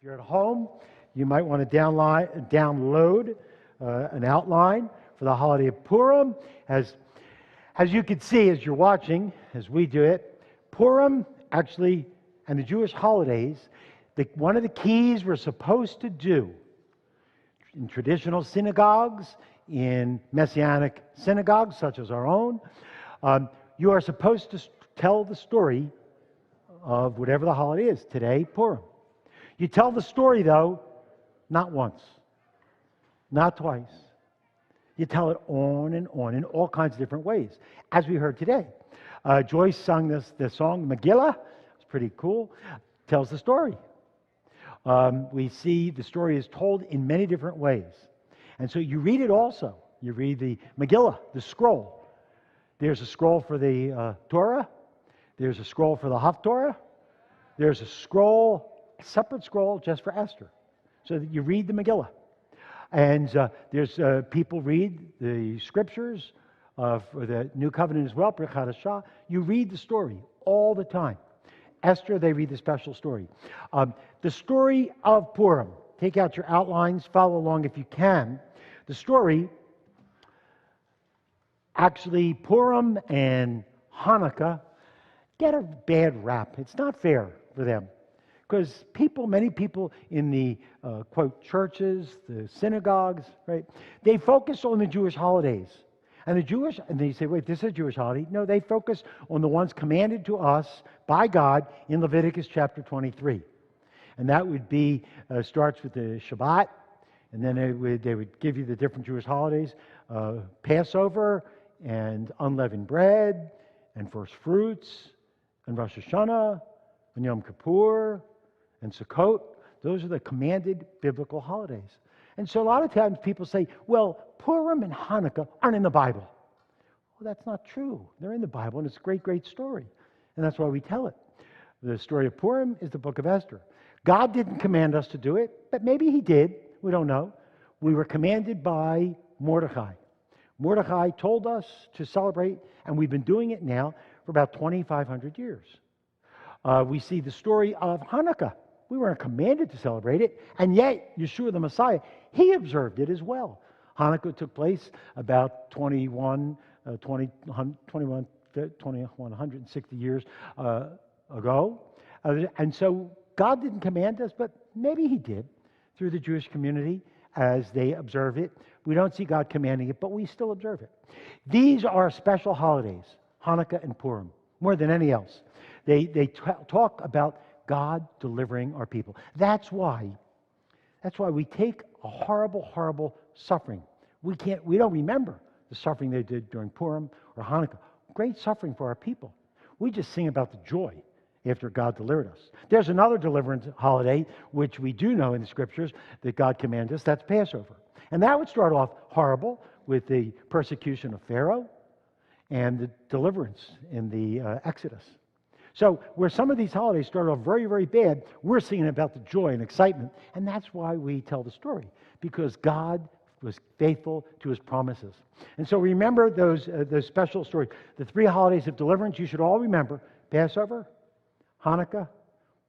you're at home, you might want to download an outline for the holiday of Purim. As you can see, as you're watching, as we do it, Purim actually, and the Jewish holidays, one of the keys we're supposed to do in traditional synagogues, in Messianic synagogues such as our own, you are supposed to tell the story of whatever the holiday is. Today, Purim. You tell the story, though, not once, not twice. You tell it on and on in all kinds of different ways, as we heard today. Joyce sung the song Megillah. It's pretty cool. Tells the story. We see the story is told in many different ways. And so you read it also. You read the Megillah, the scroll. There's a scroll for the Torah. There's a scroll for the Haftorah. There's a separate scroll just for Esther. So that you read the Megillah. And there's people read the scriptures for the New Covenant as well, Brit Hadashah. You read the story all the time. Esther, they read the special story. The story of Purim. Take out your outlines, follow along if you can. The story, actually, Purim and Hanukkah get a bad rap. It's not fair for them. Because many people in the, quote, churches, the synagogues, right, they focus on the Jewish holidays. And they say, wait, this is a Jewish holiday. No, they focus on the ones commanded to us by God in Leviticus Chapter 23. And that would be, starts with the Shabbat, and then they would give you the different Jewish holidays, Passover, and unleavened bread, and first fruits, and Rosh Hashanah, and Yom Kippur, and Sukkot. Those are the commanded biblical holidays. And so a lot of times people say, well, Purim and Hanukkah aren't in the Bible. Well, that's not true. They're in the Bible, and it's a great, great story. And that's why we tell it. The story of Purim is the book of Esther. God didn't command us to do it, but maybe he did. We don't know. We were commanded by Mordecai. Mordecai told us to celebrate, and we've been doing it now for about 2,500 years. We see the story of Hanukkah. We weren't commanded to celebrate it, and yet Yeshua the Messiah, he observed it as well. Hanukkah took place about 2160 years ago. And so God didn't command us, but maybe he did through the Jewish community as they observe it. We don't see God commanding it, but we still observe it. These are special holidays, Hanukkah and Purim, more than any else. They talk about God delivering our people. That's why we take a horrible, horrible suffering. We don't remember the suffering they did during Purim or Hanukkah. Great suffering for our people. We just sing about the joy after God delivered us. There's another deliverance holiday, which we do know in the scriptures that God commanded us. That's Passover. And that would start off horrible with the persecution of Pharaoh and the deliverance in the Exodus. So where some of these holidays start off very, very bad, we're singing about the joy and excitement. And that's why we tell the story, because God was faithful to his promises. And so remember those special stories. The 3 holidays of deliverance you should all remember: Passover, Hanukkah,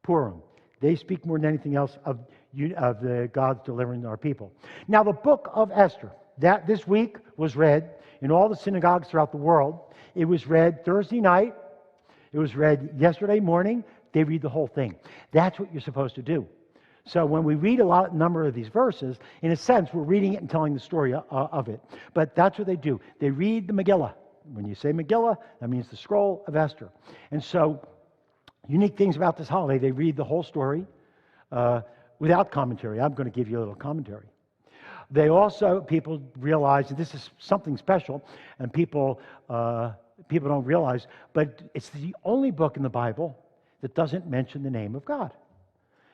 Purim. They speak more than anything else of the God's delivering our people. Now the book of Esther, that this week was read in all the synagogues throughout the world. It was read Thursday night. It was read yesterday morning. They read the whole thing. That's what you're supposed to do. So when we read a number of these verses, in a sense, we're reading it and telling the story of it. But that's what they do. They read the Megillah. When you say Megillah, that means the scroll of Esther. And so, unique things about this holiday, they read the whole story without commentary. I'm going to give you a little commentary. People realize that this is something special, and people don't realize, but it's the only book in the Bible that doesn't mention the name of God.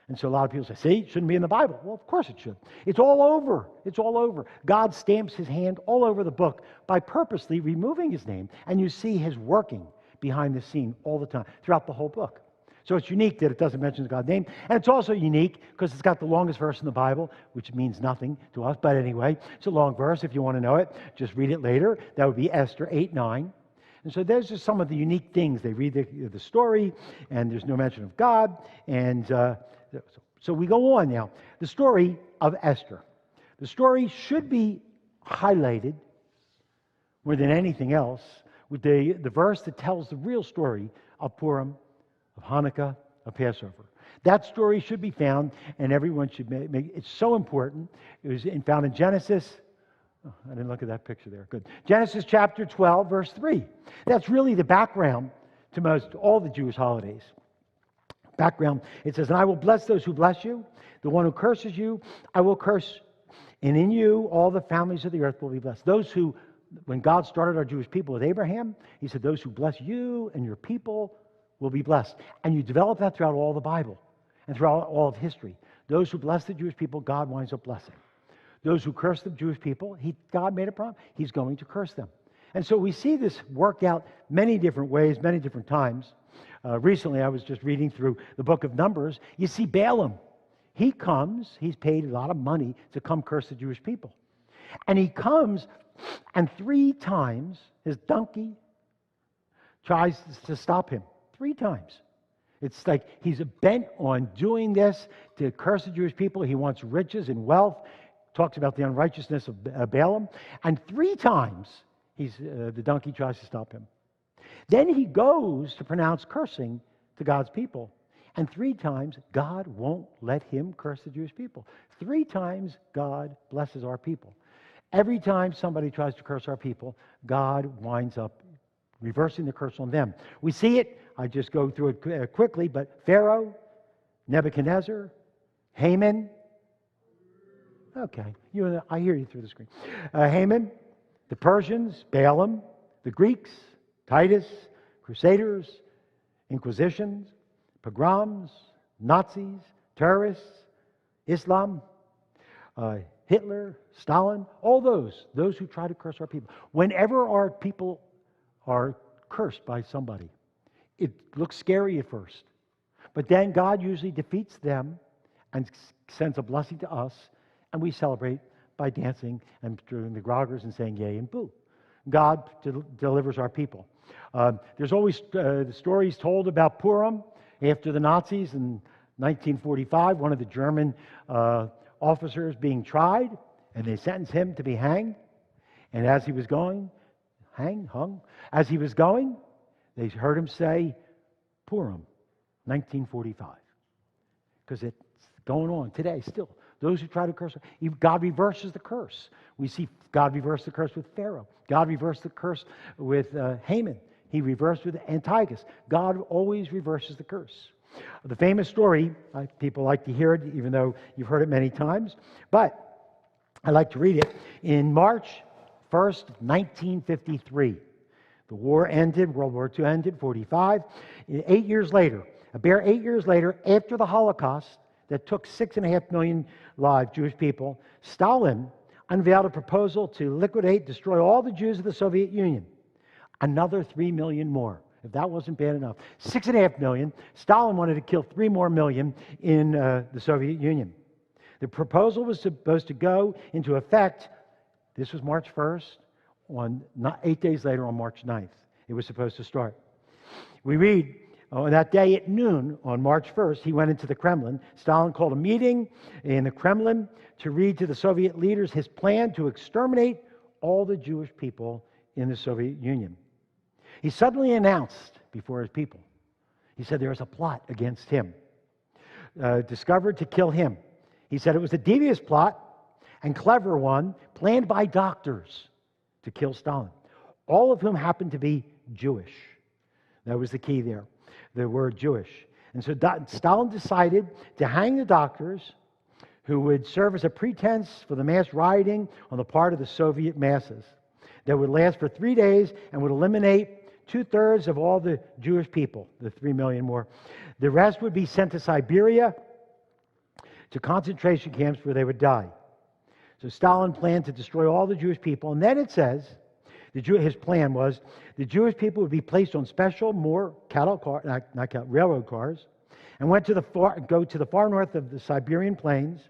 And so a lot of people say, see, it shouldn't be in the Bible. Well, of course it should. It's all over. It's all over. God stamps his hand all over the book by purposely removing his name, and you see his working behind the scene all the time, throughout the whole book. So it's unique that it doesn't mention God's name, and it's also unique because it's got the longest verse in the Bible, which means nothing to us, but anyway, it's a long verse. If you want to know it, just read it later. That would be Esther 8:9. And so there's just some of the unique things. They read the story, and there's no mention of God, and So we go on now. The story of Esther. The story should be highlighted more than anything else with the verse that tells the real story of Purim, of Hanukkah, of Passover. That story should be found, and everyone should make it's so important. It was found in Genesis. Oh, I didn't look at that picture there. Good. Genesis chapter 12, verse 3. That's really the background to most all the Jewish holidays. Background, it says, "And I will bless those who bless you. The one who curses you, I will curse. And in you, all the families of the earth will be blessed." Those who, when God started our Jewish people with Abraham, he said, those who bless you and your people will be blessed. And you develop that throughout all the Bible and throughout all of history. Those who bless the Jewish people, God winds up blessing. Those who curse the Jewish people, God made a promise. He's going to curse them. And so we see this worked out many different ways, many different times. Recently, I was just reading through the book of Numbers. You see Balaam. He comes, he's paid a lot of money to come curse the Jewish people. And he comes, and 3 times his donkey tries to stop him. 3 times. It's like he's bent on doing this to curse the Jewish people. He wants riches and wealth. Talks about the unrighteousness of Balaam. And 3 times the donkey tries to stop him. Then he goes to pronounce cursing to God's people. And 3 times, God won't let him curse the Jewish people. 3 times, God blesses our people. Every time somebody tries to curse our people, God winds up reversing the curse on them. We see it, I just go through it quickly, but Pharaoh, Nebuchadnezzar, Haman. Okay, I hear you through the screen. Haman, the Persians, Balaam, the Greeks, Titus, Crusaders, Inquisitions, pogroms, Nazis, terrorists, Islam, Hitler, Stalin, all those who try to curse our people. Whenever our people are cursed by somebody, it looks scary at first. But then God usually defeats them and sends a blessing to us, and we celebrate by dancing and doing the groggers and saying yay and boo. God delivers our people. There's always the stories told about Purim. After the Nazis in 1945, one of the German officers being tried, and they sentenced him to be hanged. And as he was going, hung. As he was going, they heard him say, Purim, 1945. Because it's going on today still. Those who try to curse, God reverses the curse. We see God reverse the curse with Pharaoh. God reversed the curse with Haman. He reversed with Antiochus. God always reverses the curse. The famous story, people like to hear it, even though you've heard it many times, but I like to read it. In March 1st, 1953, the war ended, World War II ended, 45. 8 years later, a bare 8 years later, after the Holocaust that took 6.5 million live Jewish people, Stalin unveiled a proposal to liquidate, destroy all the Jews of the Soviet Union. Another 3 million more. If that wasn't bad enough. 6.5 million. Stalin wanted to kill 3 more million in the Soviet Union. The proposal was supposed to go into effect, this was March 1st, 8 days later on March 9th. It was supposed to start. We read, on that day at noon, on March 1st, he went into the Kremlin. Stalin called a meeting in the Kremlin to read to the Soviet leaders his plan to exterminate all the Jewish people in the Soviet Union. He suddenly announced before his people, he said there is a plot against him, discovered to kill him. He said it was a devious plot and clever one planned by doctors to kill Stalin, all of whom happened to be Jewish. That was the key there, the word Jewish. And so Stalin decided to hang the doctors who would serve as a pretense for the mass rioting on the part of the Soviet masses that would last for 3 days and would eliminate 2/3 of all the Jewish people, the 3 million more. The rest would be sent to Siberia, to concentration camps where they would die. So Stalin planned to destroy all the Jewish people. And then it says, his plan was, the Jewish people would be placed on special, railroad cars, and go to the far north of the Siberian plains.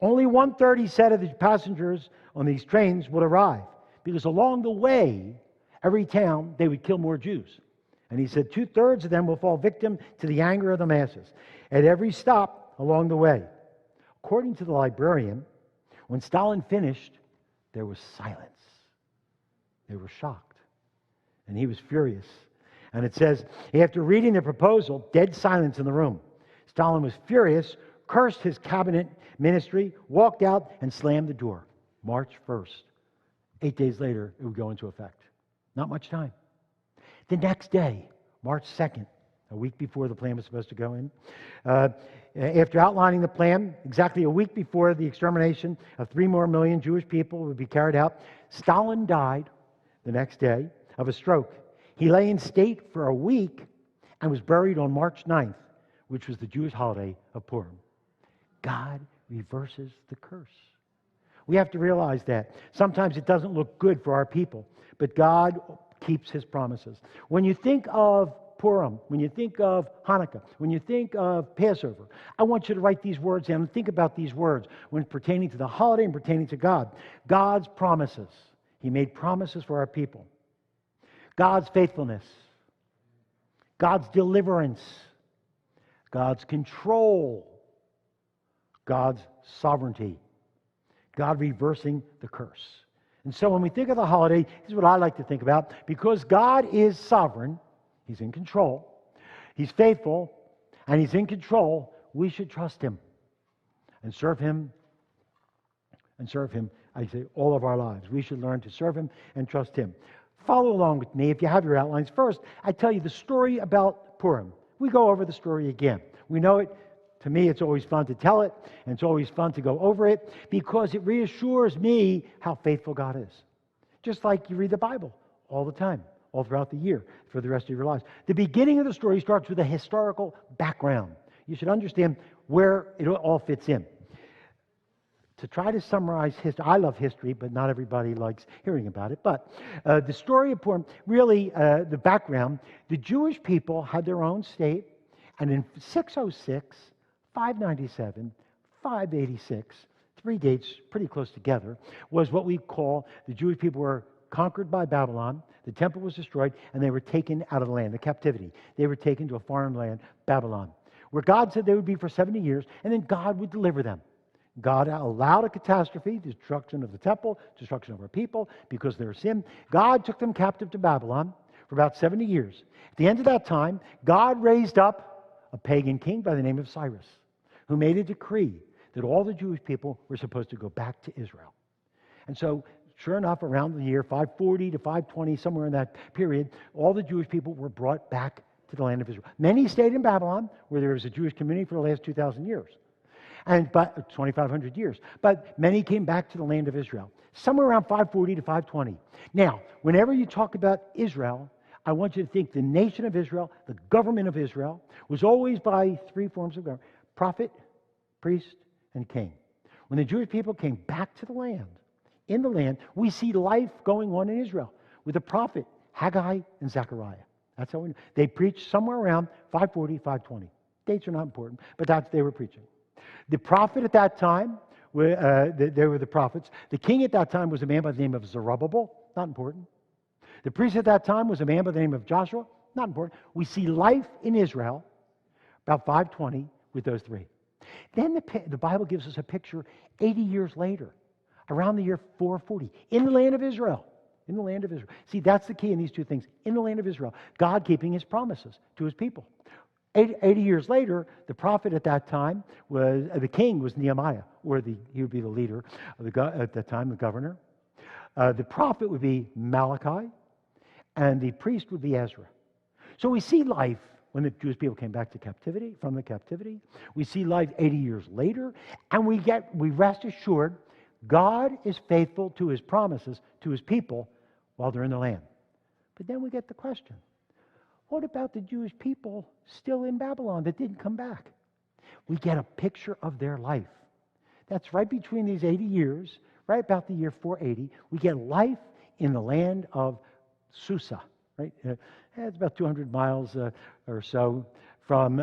Only 1/3, he said, of the passengers on these trains would arrive, because along the way, every town, they would kill more Jews. And he said 2/3 of them will fall victim to the anger of the masses. At every stop, along the way. According to the librarian, when Stalin finished, there was silence. They were shocked, and he was furious. And it says, after reading the proposal, dead silence in the room. Stalin was furious, cursed his cabinet ministry, walked out, and slammed the door. March 1st. 8 days later, it would go into effect. Not much time. The next day, March 2nd, a week before the plan was supposed to go in, after outlining the plan, exactly a week before the extermination of 3 more million Jewish people would be carried out, Stalin died the next day of a stroke. He lay in state for a week and was buried on March 9th, which was the Jewish holiday of Purim. God reverses the curse. We have to realize that. Sometimes it doesn't look good for our people, but God keeps His promises. When you think of Purim, when you think of Hanukkah, when you think of Passover, I want you to write these words down and think about these words when pertaining to the holiday and pertaining to God. God's promises. He made promises for our people. God's faithfulness. God's deliverance. God's control. God's sovereignty. God reversing the curse. And so when we think of the holiday, this is what I like to think about. Because God is sovereign, He's in control, He's faithful, and He's in control, we should trust Him and serve Him, I say, all of our lives. We should learn to serve Him and trust Him. Follow along with me if you have your outlines. First, I tell you the story about Purim. We go over the story again. We know it. To me, it's always fun to tell it, and it's always fun to go over it because it reassures me how faithful God is. Just like you read the Bible all the time, all throughout the year, for the rest of your lives. The beginning of the story starts with a historical background. You should understand where it all fits in. To try to summarize history, I love history, but not everybody likes hearing about it. But the story of Purim, really the background, the Jewish people had their own state, and in 606, 597, 586, 3 dates pretty close together, was what we call the Jewish people were conquered by Babylon, the temple was destroyed, and they were taken out of the land, the captivity. They were taken to a foreign land, Babylon, where God said they would be for 70 years, and then God would deliver them. God allowed a catastrophe, destruction of the temple, destruction of our people, because of their sin. God took them captive to Babylon for about 70 years. At the end of that time, God raised up a pagan king by the name of Cyrus, who made a decree that all the Jewish people were supposed to go back to Israel. And so, sure enough, around the year 540 to 520, somewhere in that period, all the Jewish people were brought back to the land of Israel. Many stayed in Babylon, where there was a Jewish community for the last 2,000 years. But 2,500 years. But many came back to the land of Israel, somewhere around 540 to 520. Now, whenever you talk about Israel, I want you to think the nation of Israel, the government of Israel, was always by 3 forms of government: prophet, priest, and king. When the Jewish people came back to the land, in the land, we see life going on in Israel with the prophet Haggai and Zechariah. That's how we know. They preached somewhere around 540, 520. Dates are not important, but that's they were preaching. The prophet at that time, they were the prophets. The king at that time was a man by the name of Zerubbabel, not important. The priest at that time was a man by the name of Joshua, not important. We see life in Israel about 520 with those 3. Then the Bible gives us a picture 80 years later, around the year 440, in the land of Israel. In the land of Israel. See, that's the key in these 2 things. In the land of Israel, God keeping His promises to His people. 80 years later, the prophet at that time was, the king was Nehemiah, or he would be the leader of at that time, the governor. The prophet would be Malachi, and the priest would be Ezra. So we see life when the Jewish people came back to captivity, from the captivity. We see life 80 years later, and we rest assured God is faithful to His promises to His people while they're in the land. But then we get the question, what about the Jewish people still in Babylon that didn't come back? We get a picture of their life. That's right between these 80 years, right about the year 480, we get life in the land of Susa, right? It's about 200 miles or so from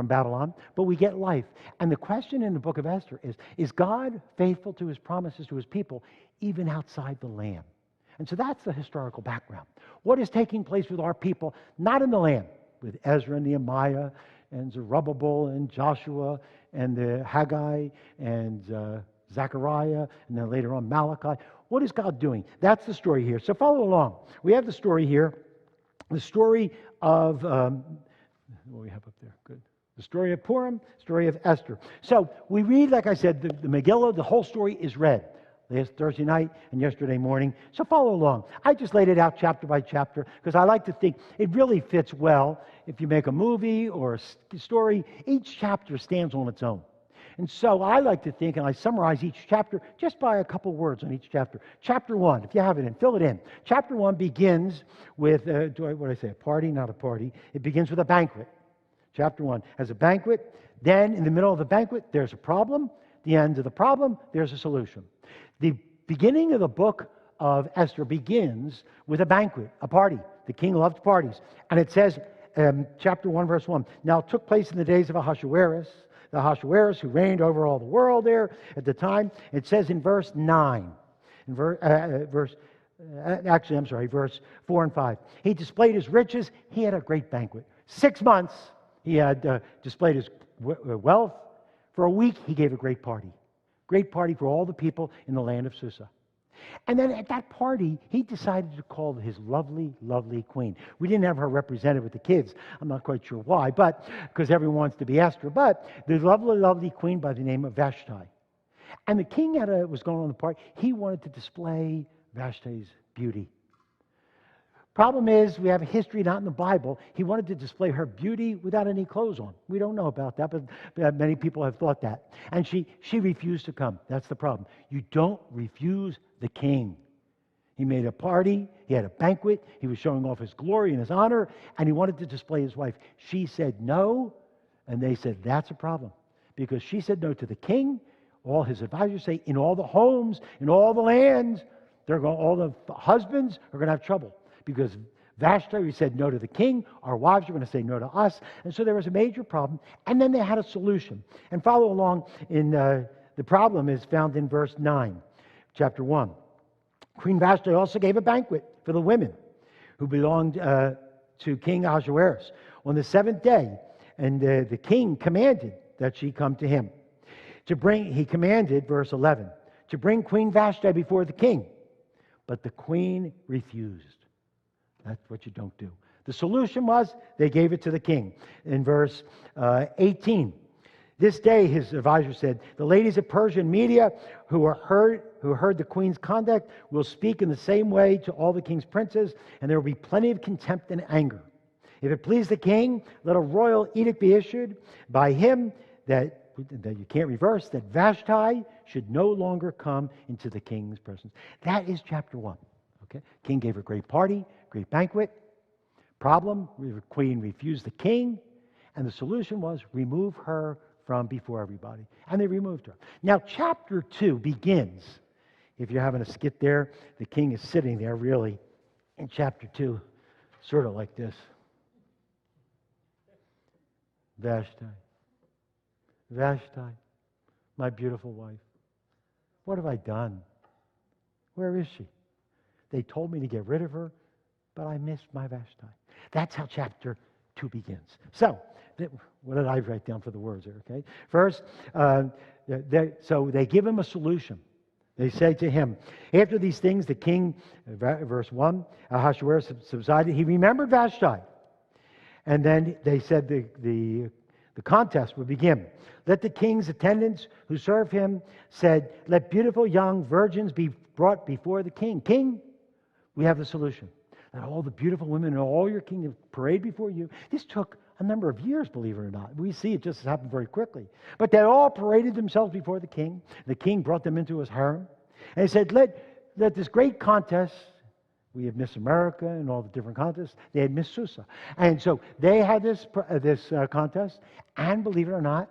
Babylon, but we get life. And the question in the book of Esther is God faithful to His promises to His people even outside the land? And so that's the historical background. What is taking place with our people, not in the land, with Ezra and Nehemiah and Zerubbabel and Joshua and the Haggai and Zechariah, and then later on Malachi. What is God doing? That's the story here. So follow along. We have the story here. The story of, what do we have up there? Good. The story of Purim, story of Esther. So we read, like I said, the Megillah, the whole story is read last Thursday night and yesterday morning. So follow along. I just laid it out chapter by chapter because I like to think it really fits well. If you make a movie or a story, each chapter stands on its own. And so I like to think, and I summarize each chapter just by a couple words on each chapter. Chapter 1, if you have it in, fill it in. Chapter 1 begins with, what did I say, a party? Not a party. It begins with a banquet. Chapter 1 has a banquet. Then in the middle of the banquet, there's a problem. The end of the problem, there's a solution. The beginning of the book of Esther begins with a banquet, a party. The king loved parties. And it says, chapter 1, verse 1, now it took place in the days of Ahasuerus, who reigned over all the world there at the time. It says in verse 9, verse 4 and 5. He displayed his riches. He had a great banquet. 6 months he had displayed his wealth. For a week he gave a great party. Great party for all the people in the land of Susa. And then at that party, he decided to call his lovely, lovely queen. We didn't have her represented with the kids. I'm not quite sure why, but because everyone wants to be Esther. But the lovely, lovely queen by the name of Vashti. And the king was going on the party. He wanted to display Vashti's beauty. Problem is, we have a history not in the Bible. He wanted to display her beauty without any clothes on. We don't know about that, but many people have thought that. And she refused to come. That's the problem. You don't refuse the king. He made a party. He had a banquet. He was showing off his glory and his honor, and he wanted to display his wife. She said no, and they said that's a problem. Because she said no to the king. All his advisors say in all the homes, in all the lands, all the husbands are going to have trouble. Because Vashti said no to the king, our wives are going to say no to us. And so there was a major problem. And then they had a solution. And follow along in the problem is found in verse 9, chapter 1. Queen Vashti also gave a banquet for the women who belonged to King Ahasuerus on the 7th day. And the king commanded that she come to him. He commanded, verse 11, to bring Queen Vashti before the king. But the queen refused. That's what you don't do. The solution was they gave it to the king. In verse 18, this day, his advisor said, the ladies of Persia and Media who heard the queen's conduct will speak in the same way to all the king's princes, and there will be plenty of contempt and anger. If it please the king, let a royal edict be issued by him that you can't reverse, that Vashti should no longer come into the king's presence. That is chapter 1. Okay? King gave a great party, great banquet. Problem, the queen refused the king, and the solution was remove her from before everybody. And they removed her. Now, chapter 2 begins, if you're having a skit there, the king is sitting there really in chapter 2, sort of like this. Vashti, Vashti, my beautiful wife, what have I done? Where is she? They told me to get rid of her, but I missed my Vashti. That's how chapter 2 begins. So, what did I write down for the words there? Okay. First, so they give him a solution. They say to him, after these things, the king, verse 1, Ahasuerus subsided. He remembered Vashti. And then they said the contest would begin. Let the king's attendants who serve him said, let beautiful young virgins be brought before the king. King, we have the solution. Let all the beautiful women in all your kingdom parade before you. This took a number of years, believe it or not. We see it just happened very quickly. But they all paraded themselves before the king. The king brought them into his harem. And he said, let this great contest, we have Miss America and all the different contests. They had Miss Susa. And so they had this contest. And believe it or not,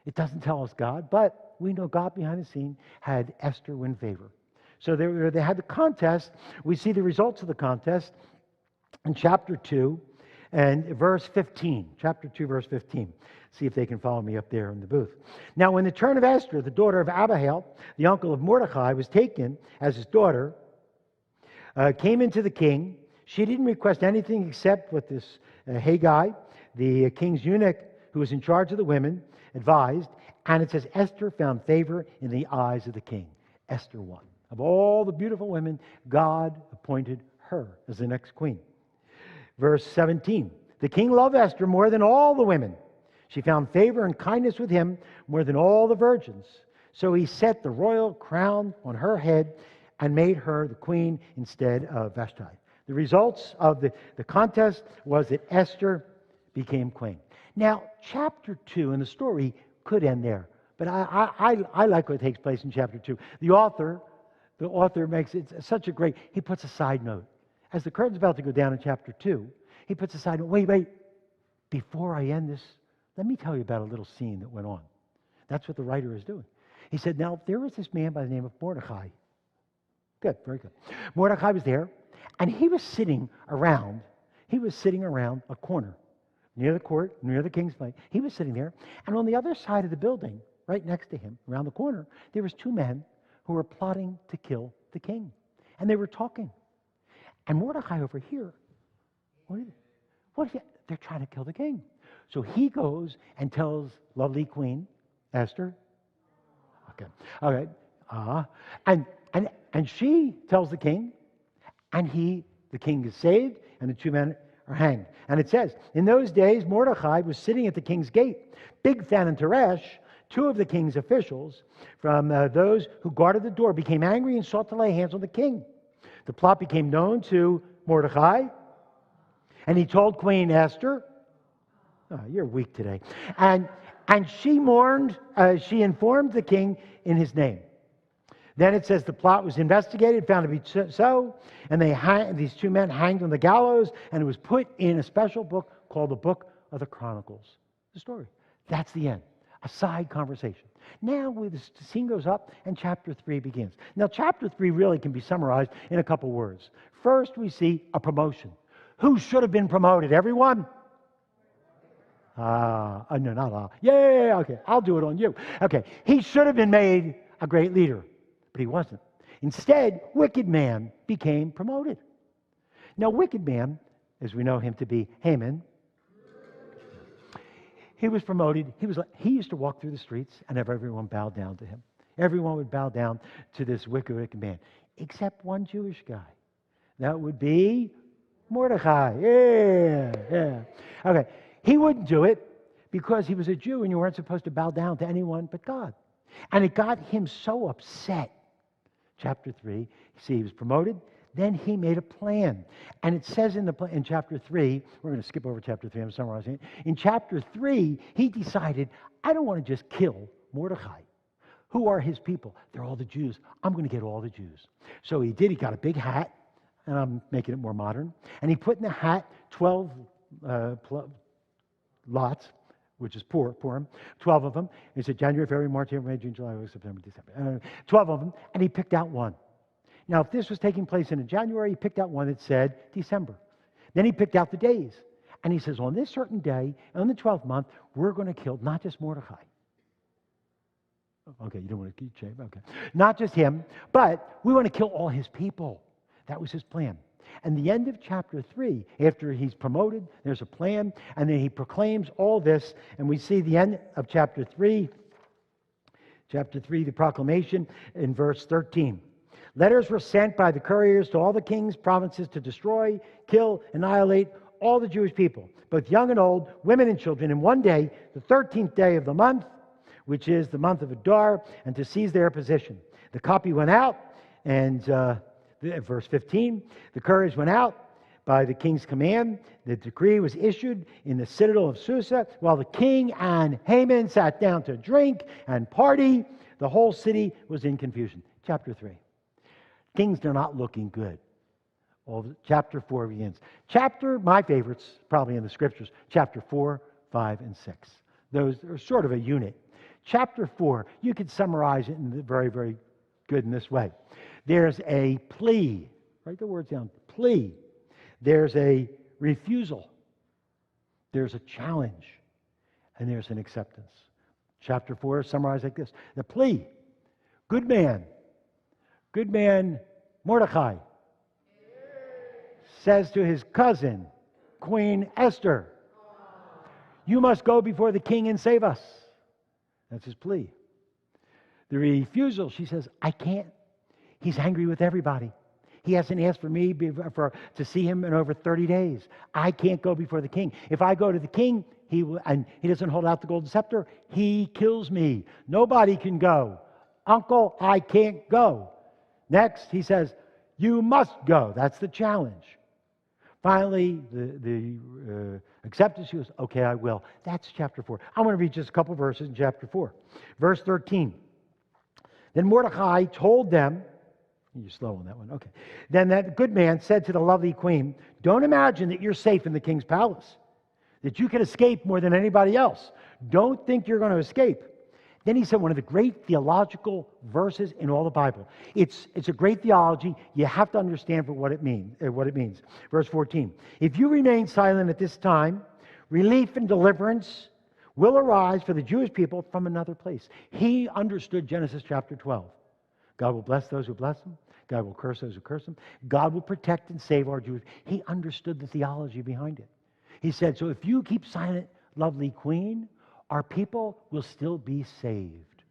it doesn't tell us God, but we know God behind the scene had Esther win favor. So they had the contest. We see the results of the contest in chapter 2 and verse 15. Chapter 2, verse 15. See if they can follow me up there in the booth. Now, when the turn of Esther, the daughter of Abihail, the uncle of Mordecai, was taken as his daughter, came into the king, she didn't request anything except what this Haggai, the king's eunuch who was in charge of the women, advised, And it says, Esther found favor in the eyes of the king. Esther won. Of all the beautiful women, God appointed her as the next queen. Verse 17, the king loved Esther more than all the women. She found favor and kindness with him more than all the virgins. So he set the royal crown on her head and made her the queen instead of Vashti. The results of the contest was that Esther became queen. Now, chapter 2 in the story could end there, but I like what takes place in chapter 2. The author makes it such a great, he puts a side note. As the curtain's about to go down in chapter 2, he puts a side note. Wait, before I end this, let me tell you about a little scene that went on. That's what the writer is doing. He said, now, there was this man by the name of Mordecai. Good, very good. Mordecai was there, and he was sitting around a corner near the court, near the king's place. He was sitting there, and on the other side of the building, right next to him, around the corner, there was two men who were plotting to kill the king. And they were talking. And Mordecai over here, they're trying to kill the king. So he goes and tells lovely Queen Esther. Okay. And she tells the king, and the king is saved, and the two men are hanged. And it says, in those days, Mordecai was sitting at the king's gate. Bigthan and Teresh, two of the king's officials, from those who guarded the door, became angry and sought to lay hands on the king. The plot became known to Mordecai, and he told Queen Esther, oh, you're weak today, and she informed the king in his name. Then it says the plot was investigated, found to be so, and these two men hanged on the gallows, and it was put in a special book called the Book of the Chronicles. The story. That's the end. A side conversation. Now the scene goes up, and chapter 3 begins. Now, chapter 3 really can be summarized in a couple words. First, we see a promotion. Who should have been promoted? Everyone? No, not yeah, okay, I'll do it on you. Okay, he should have been made a great leader, but he wasn't. Instead, wicked man became promoted. Now, wicked man, as we know him to be Haman, he was promoted. He used to walk through the streets and have everyone bow down to him. Everyone would bow down to this wicked man, except one Jewish guy. That would be Mordecai. Yeah. Okay. He wouldn't do it because he was a Jew and you weren't supposed to bow down to anyone but God. And it got him so upset. Chapter 3, see, he was promoted. Then he made a plan. And it says in chapter 3, we're going to skip over chapter 3, I'm summarizing it. In chapter 3, he decided, I don't want to just kill Mordecai. Who are his people? They're all the Jews. I'm going to get all the Jews. So he did. He got a big hat, and I'm making it more modern. And he put in the hat 12 lots, which is Purim, 12 of them. He said January, February, March, April, May, June, July, August, September, December. 12 of them, and he picked out one. Now, if this was taking place in January, he picked out one that said December. Then he picked out the days. And he says, on this certain day, on the 12th month, we're going to kill not just Mordecai. Okay, you don't want to keep shame? Okay. Not just him, but we want to kill all his people. That was his plan. And the end of chapter 3, after he's promoted, there's a plan, and then he proclaims all this, and we see the end of chapter 3. Chapter 3, the proclamation in verse 13. Letters were sent by the couriers to all the king's provinces to destroy, kill, annihilate all the Jewish people, both young and old, women and children, in one day, the 13th day of the month, which is the month of Adar, and to seize their position. The copy went out, and verse 15, the couriers went out by the king's command. The decree was issued in the citadel of Susa, while the king and Haman sat down to drink and party. The whole city was in confusion. Chapter 3. Things are not looking good. Chapter 4 begins. My favorites, probably in the scriptures, chapter 4, 5, and 6. Those are sort of a unit. Chapter 4, you could summarize it in very, very good in this way. There's a plea. Write the words down. Plea. There's a refusal. There's a challenge. And there's an acceptance. Chapter 4 is summarized like this. The plea. Good man Mordecai says to his cousin, Queen Esther, you must go before the king and save us. That's his plea. The refusal, she says, I can't. He's angry with everybody. He hasn't asked for me to see him in over 30 days. I can't go before the king. If I go to the king, and he doesn't hold out the golden scepter, he kills me. Nobody can go. Uncle, I can't go. Next, he says, you must go. That's the challenge. Finally, the acceptance, she goes, okay, I will. That's chapter 4. I want to read just a couple verses in chapter 4. Verse 13. Then Mordecai told them, you're slow on that one, okay. Then that good man said to the lovely queen, don't imagine that you're safe in the king's palace, that you can escape more than anybody else. Don't think you're going to escape. Then he said one of the great theological verses in all the Bible. It's a great theology. You have to understand what it means. Verse 14. If you remain silent at this time, relief and deliverance will arise for the Jewish people from another place. He understood Genesis chapter 12. God will bless those who bless him. God will curse those who curse him. God will protect and save our Jews. He understood the theology behind it. He said, so if you keep silent, lovely queen, our people will still be saved.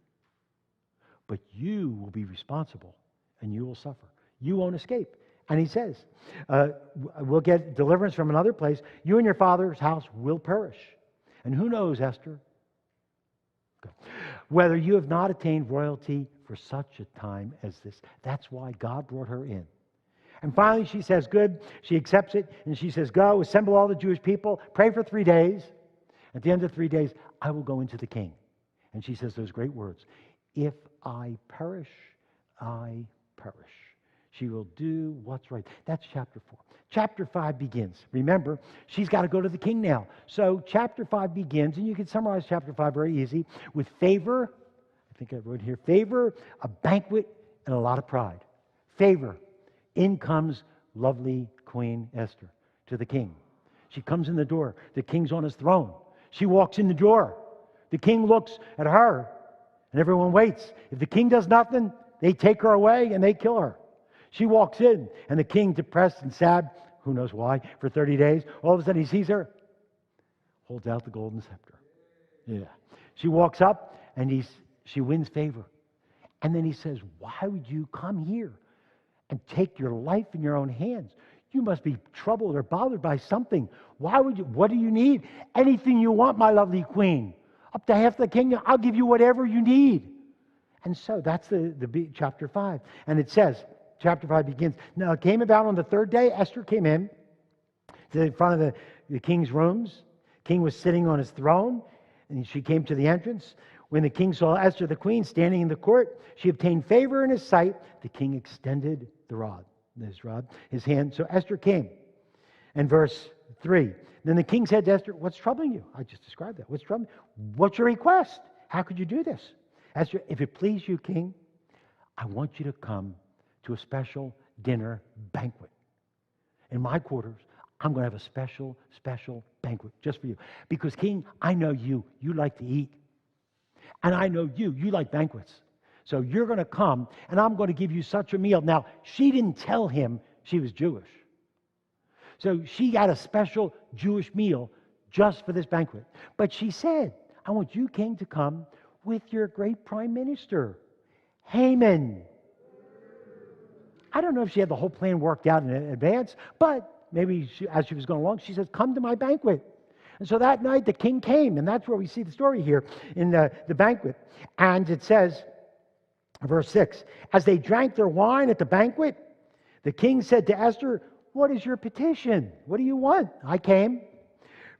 But you will be responsible and you will suffer. You won't escape. And he says, we'll get deliverance from another place. You and your father's house will perish. And who knows, Esther, whether you have not attained royalty for such a time as this. That's why God brought her in. And finally she says, good. She accepts it. And she says, go, assemble all the Jewish people, pray for 3 days. At the end of 3 days, I will go into the king. And she says those great words, if I perish, I perish. She will do what's right. That's chapter 4. Chapter 5 begins. Remember, she's got to go to the king now. So chapter 5 begins, and you can summarize chapter 5 very easy, with favor. I think I wrote here, favor, a banquet, and a lot of pride. Favor. In comes lovely Queen Esther to the king. She comes in the door. The king's on his throne. She walks in the door. The king looks at her, and everyone waits. If the king does nothing, they take her away and they kill her. She walks in, and the king, depressed and sad, who knows why, for 30 days, all of a sudden he sees her, holds out the golden scepter. Yeah. She walks up, and she wins favor. And then he says, why would you come here and take your life in your own hands? You must be troubled or bothered by something. Why would you? What do you need? Anything you want, my lovely queen. Up to half the kingdom, I'll give you whatever you need. And so that's the chapter 5. And it says, chapter 5 begins, now it came about on the 3rd day, Esther came in to the front of the king's rooms. King was sitting on his throne, and she came to the entrance. When the king saw Esther the queen standing in the court, she obtained favor in his sight. The king extended his hand. So Esther came. And verse 3, then the king said to Esther, what's troubling you? I just described that. What's troubling you? What's your request? How could you do this? Esther, if it please you, king, I want you to come to a special dinner banquet. In my quarters, I'm going to have a special banquet just for you. Because, king, I know you like to eat. And I know you like banquets. So you're going to come, and I'm going to give you such a meal. Now, she didn't tell him she was Jewish. So she got a special Jewish meal just for this banquet. But she said, I want you, king, to come with your great prime minister, Haman. I don't know if she had the whole plan worked out in advance, but maybe as she was going along, she says, come to my banquet. And so that night the king came, and that's where we see the story here in the banquet. And it says, verse 6, as they drank their wine at the banquet, the king said to Esther, what is your petition? What do you want? I came,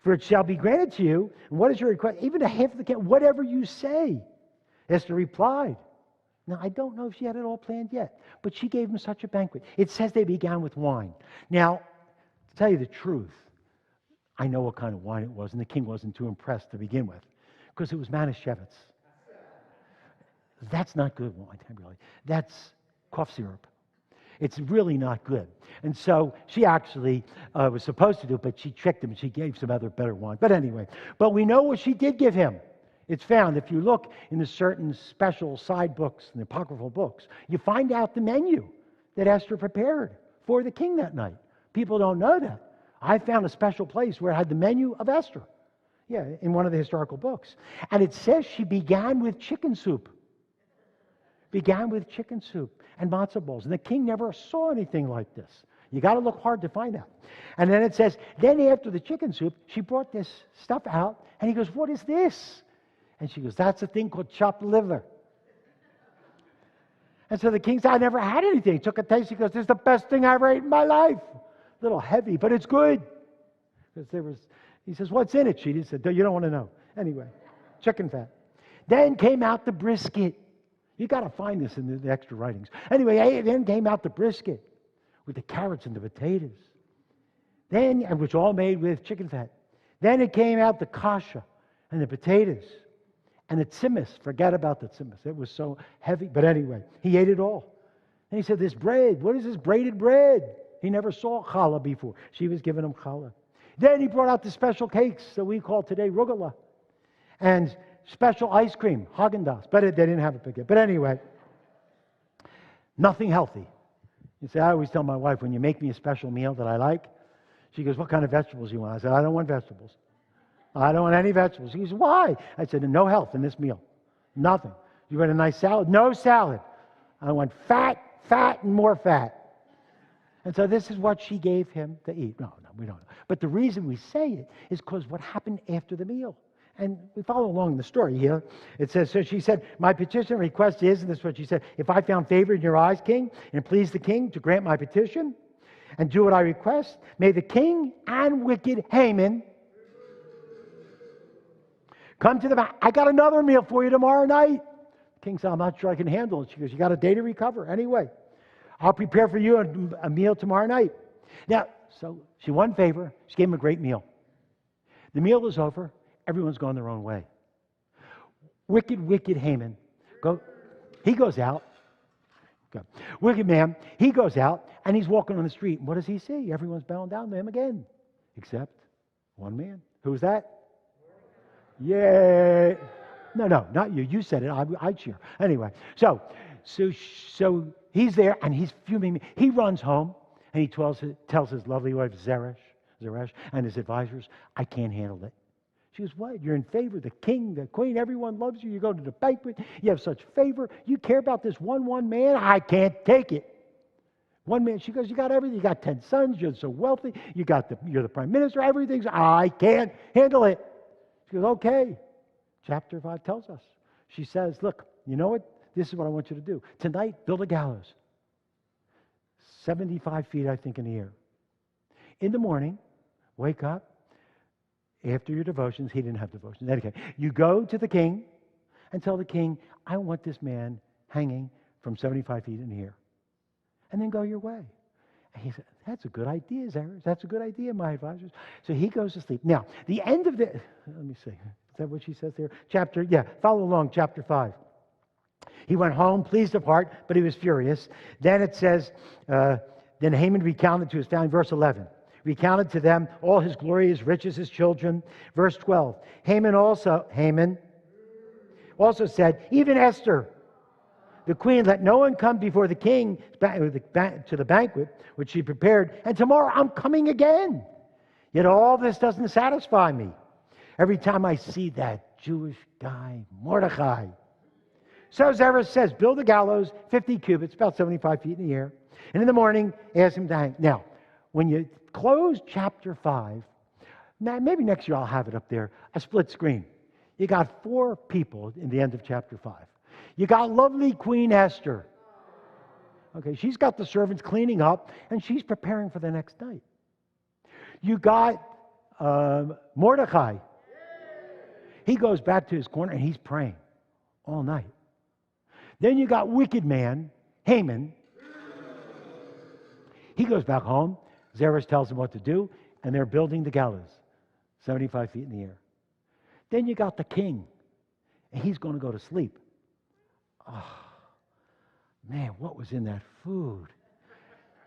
for it shall be granted to you. And what is your request? Even a half of the king, whatever you say. Esther replied. Now, I don't know if she had it all planned yet, but she gave him such a banquet. It says they began with wine. Now, to tell you the truth, I know what kind of wine it was, and the king wasn't too impressed to begin with, because it was Manischewitz. That's not good wine, really. That's cough syrup. It's really not good. And so she actually was supposed to do it, but she tricked him and she gave some other better wine. But anyway, but we know what she did give him. It's found, if you look in the certain special side books and apocryphal books, you find out the menu that Esther prepared for the king that night. People don't know that. I found a special place where it had the menu of Esther. Yeah, in one of the historical books. And it says she began with chicken soup. Began with chicken soup and matzo balls. And the king never saw anything like this. You got to look hard to find out. And then it says, then after the chicken soup, she brought this stuff out, and he goes, what is this? And she goes, that's a thing called chopped liver. And so the king said, I never had anything. He took a taste. He goes, this is the best thing I ever ate in my life. A little heavy, but it's good. Because he says, what's in it? She said, you don't want to know. Anyway, chicken fat. Then came out the brisket. You got to find this in the extra writings. Anyway, then came out the brisket with the carrots and the potatoes. Then, and which all made with chicken fat. Then it came out the kasha and the potatoes and the tzimmus. Forget about the tzimmus. It was so heavy. But anyway, he ate it all. And he said, this bread, what is this braided bread? He never saw challah before. She was giving him challah. Then he brought out the special cakes that we call today rugula. And special ice cream, Haagen-Dazs. But they didn't have it picked up. But anyway, nothing healthy. You see, I always tell my wife, when you make me a special meal that I like, she goes, what kind of vegetables do you want? I said, I don't want vegetables. I don't want any vegetables. She goes, why? I said, no health in this meal. Nothing. You want a nice salad? No salad. I want fat, and more fat. And so this is what she gave him to eat. No, we don't know. But the reason we say it is because what happened after the meal. And we follow along the story here. It says, so she said, my petition and request is, and this is what she said, if I found favor in your eyes, king, and please the king to grant my petition and do what I request, may the king and wicked Haman come to the back. I got another meal for you tomorrow night. The king said, I'm not sure I can handle it. She goes, you got a day to recover. Anyway, I'll prepare for you a meal tomorrow night. Now, so she won favor. She gave him a great meal. The meal was over. Everyone's gone their own way. Wicked Haman. He goes out. Okay. Wicked man. He goes out and he's walking on the street. And what does he see? Everyone's bowing down to him again. Except one man. Who's that? Yay. No, not you. You said it. I cheer. Anyway, so he's there and he's fuming. He runs home and he tells his lovely wife Zeresh and his advisors, I can't handle it. She goes, what? You're in favor. The king, the queen, everyone loves you. You go to the banquet. You have such favor. You care about this one man? I can't take it. One man. She goes, you got everything. You got 10 sons. You're so wealthy. You're the prime minister. Everything's, I can't handle it. She goes, okay. Chapter 5 tells us. She says, look, you know what? This is what I want you to do. Tonight, build a gallows. 75 feet, I think, in the air. In the morning, wake up. After your devotions, he didn't have devotions. Okay. You go to the king and tell the king, I want this man hanging from 75 feet in the air. And then go your way. And he said, that's a good idea, Zeresh. That's a good idea, my advisors. So he goes to sleep. Now, the end of the, let me see. Is that what she says there? Follow along, chapter 5. He went home, pleased of heart, but he was furious. Then it says, then Haman recounted to his family, verse 11. Recounted to them all his glory, his riches, his children. Verse 12. Haman also said, even Esther, the queen, let no one come before the king to the banquet which she prepared, and tomorrow I'm coming again. Yet all this doesn't satisfy me. Every time I see that Jewish guy, Mordecai. So Zeresh says, build a gallows, 50 cubits, about 75 feet in the air. And in the morning, ask him to hang. Now, when you close chapter 5, now maybe next year I'll have it up there, a split screen. You got 4 people in the end of chapter 5. You got lovely Queen Esther. Okay, she's got the servants cleaning up, and she's preparing for the next night. You got Mordecai. He goes back to his corner, and he's praying all night. Then you got wicked man, Haman. He goes back home. Zeresh tells him what to do, and they're building the gallows, 75 feet in the air. Then you got the king, and he's going to go to sleep. Oh, man, what was in that food?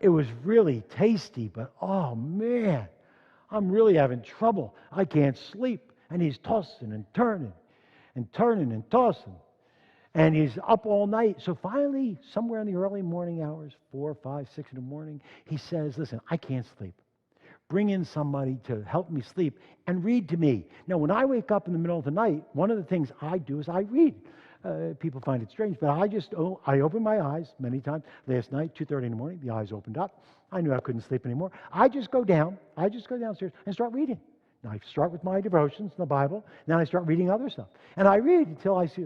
It was really tasty, but oh, man, I'm really having trouble. I can't sleep. And he's tossing and turning and turning and tossing. And he's up all night. So finally, somewhere in the early morning hours, 4, 5, 6 in the morning, he says, listen, I can't sleep. Bring in somebody to help me sleep and read to me. Now, when I wake up in the middle of the night, one of the things I do is I read. People find it strange, but I open my eyes many times. Last night, 2:30 in the morning, the eyes opened up. I knew I couldn't sleep anymore. I just go downstairs and start reading. Now, I start with my devotions in the Bible. Then I start reading other stuff. And I read until I see,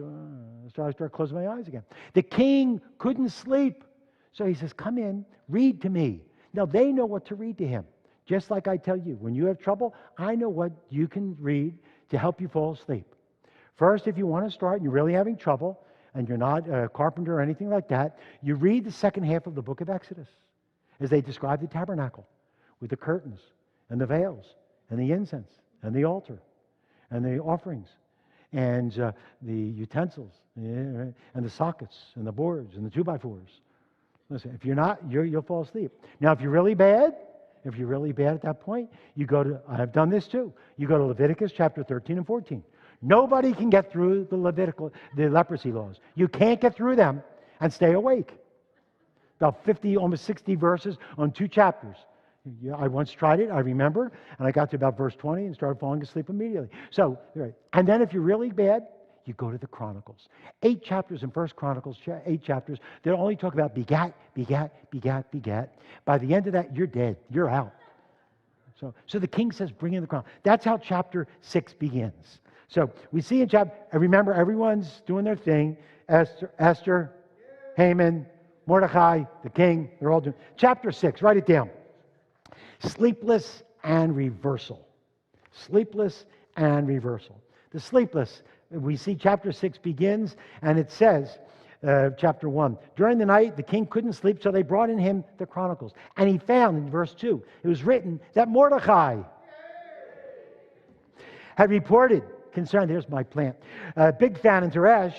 so I start closing my eyes again. The king couldn't sleep. So he says, come in, read to me. Now, they know what to read to him. Just like I tell you, when you have trouble, I know what you can read to help you fall asleep. First, if you want to start and you're really having trouble, and you're not a carpenter or anything like that, you read the second half of the book of Exodus as they describe the tabernacle with the curtains and the veils and the incense and the altar and the offerings and the utensils and the sockets and the boards and the 2x4s. Listen, if you're not, you'll fall asleep. Now, if you're really bad at that point, you go to, I've done this too, you go to Leviticus chapter 13 and 14. Nobody can get through the leprosy laws. You can't get through them and stay awake. About 50, almost 60 verses on 2 chapters. I once tried it, I remember, and I got to about verse 20 and started falling asleep immediately. So, and then if you're really bad, you go to the Chronicles. 8 chapters in 1 Chronicles, 8 chapters. They only talk about begat. By the end of that, you're dead. You're out. So the king says, bring in the crown. That's how chapter 6 begins. So we see in chapter, remember, everyone's doing their thing. Esther, Haman, Mordecai, the king, they're all doing. Chapter 6, write it down. Sleepless and reversal. Sleepless and reversal. The sleepless, we see chapter 6 begins, and it says, chapter 1, during the night the king couldn't sleep, so they brought in him the Chronicles. And he found in verse 2, it was written that Mordecai had reported concerning, there's my plant, Bigthan and Teresh,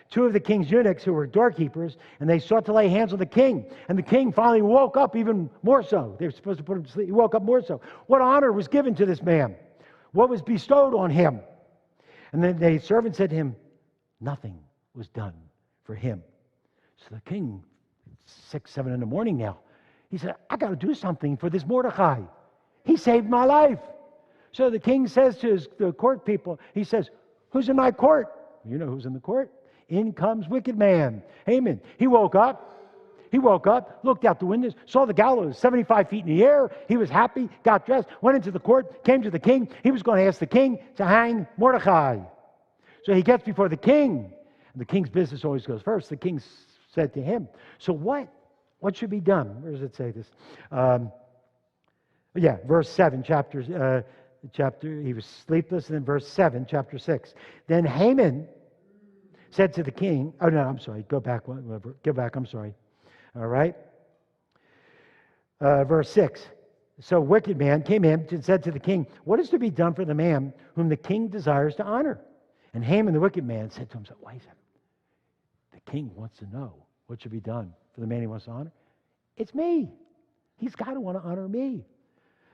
2 of the king's eunuchs who were doorkeepers, and they sought to lay hands on the king. And the king finally woke up even more so. They were supposed to put him to sleep. He woke up more so. What honor was given to this man? What was bestowed on him? And then the servant said to him, nothing was done for him. So the king, 6, 7 in the morning now, he said, I got to do something for this Mordecai. He saved my life. So the king says to the court people, he says, who's in my court? You know who's in the court? In comes wicked man, Haman. He woke up, looked out the windows, saw the gallows 75 feet in the air. He was happy, got dressed, went into the court, came to the king. He was going to ask the king to hang Mordecai. So he gets before the king. And the king's business always goes first. The king said to him, so what should be done? Where does it say this? Verse 7, chapter, he was sleepless, and then verse 7, chapter 6. Then Haman said to the king, go back, I'm sorry. All right. Verse 6. So wicked man came in and said to the king, what is to be done for the man whom the king desires to honor? And Haman, the wicked man, said to himself, wait a second. The king wants to know what should be done for the man he wants to honor. It's me. He's got to want to honor me.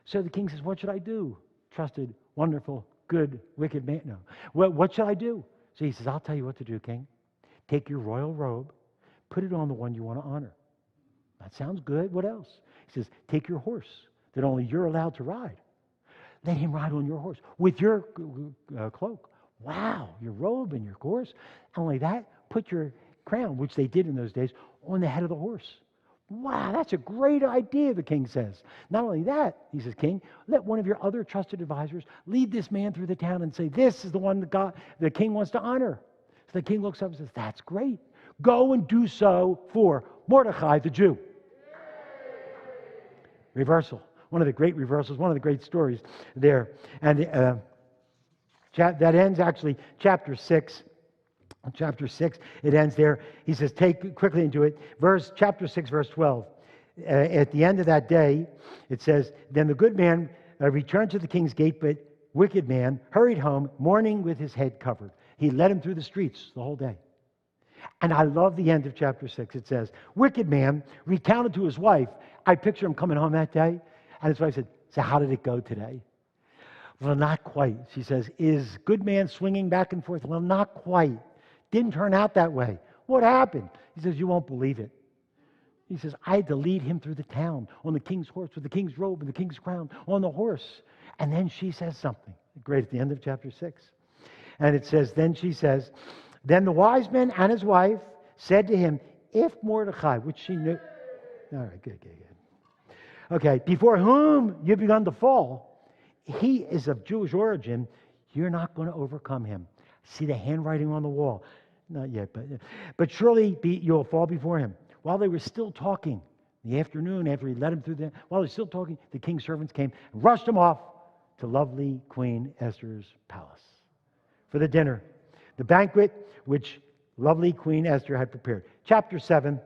So the king says, what should I do? Trusted, wonderful, good, wicked man. No. Well, what should I do? So he says, I'll tell you what to do, king. Take your royal robe, put it on the one you want to honor. That sounds good. What else? He says, take your horse that only you're allowed to ride. Let him ride on your horse with your cloak. Wow, your robe and your horse. Not only that, put your crown, which they did in those days, on the head of the horse. Wow, that's a great idea, the king says. Not only that, he says, king, let one of your other trusted advisors lead this man through the town and say, this is the one that the king wants to honor. So the king looks up and says, that's great. Go and do so for Mordecai the Jew. Reversal. One of the great reversals, one of the great stories there. And that ends actually chapter 6. Chapter 6, it ends there. He says, take quickly into it. Chapter 6, verse 12. At the end of that day, it says, then the good man returned to the king's gate, but wicked man hurried home, mourning with his head covered. He led him through the streets the whole day. And I love the end of chapter 6. It says, wicked man recounted to his wife. I picture him coming home that day, and his wife said, so how did it go today? Well, not quite. She says, is good man swinging back and forth? Well, not quite. Didn't turn out that way. What happened? He says, you won't believe it. He says, I had to lead him through the town on the king's horse with the king's robe and the king's crown on the horse. And then she says something great at the end of chapter 6. And it says, then she says, then the wise man and his wife said to him, if Mordecai, which she knew. All right, good. Okay, before whom you've begun to fall, he is of Jewish origin, you're not going to overcome him. See the handwriting on the wall. Not yet, but surely you'll fall before him. While they were still talking, in the afternoon, after he led him through while they were still talking, the king's servants came and rushed him off to lovely Queen Esther's palace for the dinner, the banquet which lovely Queen Esther had prepared. Chapter 7,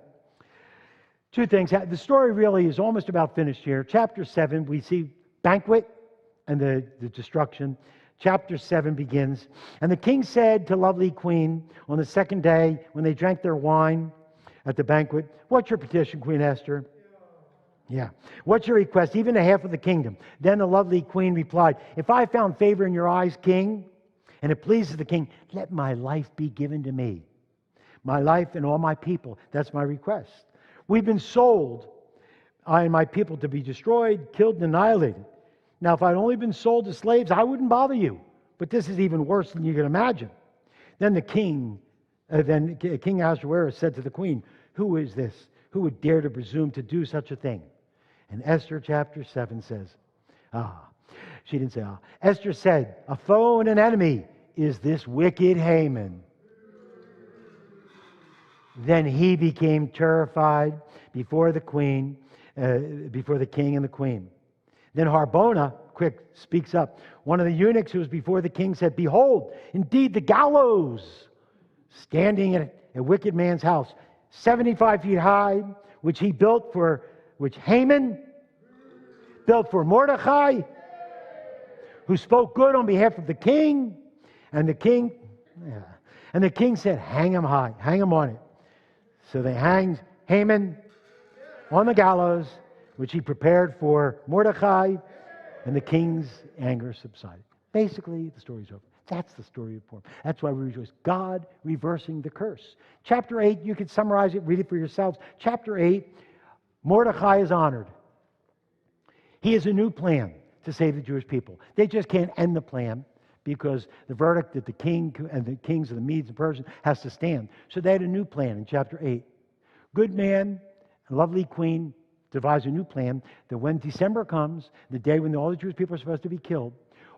two things. The story really is almost about finished here. Chapter 7, we see banquet and the destruction. Chapter 7 begins, and the king said to lovely Queen on the second day when they drank their wine at the banquet, what's your petition, Queen Esther? Yeah. What's your request? Even the half of the kingdom. Then the lovely Queen replied, if I found favor in your eyes, King, and it pleases the king, let my life be given to me. My life and all my people. That's my request. We've been sold, I and my people, to be destroyed, killed, and annihilated. Now, if I'd only been sold as slaves, I wouldn't bother you. But this is even worse than you can imagine. Then King Ahasuerus said to the queen, who is this? Who would dare to presume to do such a thing? And Esther chapter 7 says, she didn't say, Esther said, a foe and an enemy is this wicked Haman. Then he became terrified before the queen, before the king and the queen. Then Harbona, speaks up. One of the eunuchs who was before the king said, behold, indeed the gallows standing at a wicked man's house, 75 feet high, which Haman built for Mordecai, who spoke good on behalf of the king. And the king said, hang him high, hang him on it. So they hanged Haman on the gallows, which he prepared for Mordecai, and the king's anger subsided. Basically, the story's over. That's the story of Purim. That's why we rejoice. God reversing the curse. Chapter 8, you could summarize it, read it for yourselves. Chapter 8, Mordecai is honored. He has a new plan to save the Jewish people. They just can't end the plan because the verdict that the king and the kings of the Medes and Persians has to stand. So they had a new plan in chapter 8. Good man, a lovely queen, devise a new plan that when December comes, the day when all the Jewish people are supposed to be killed,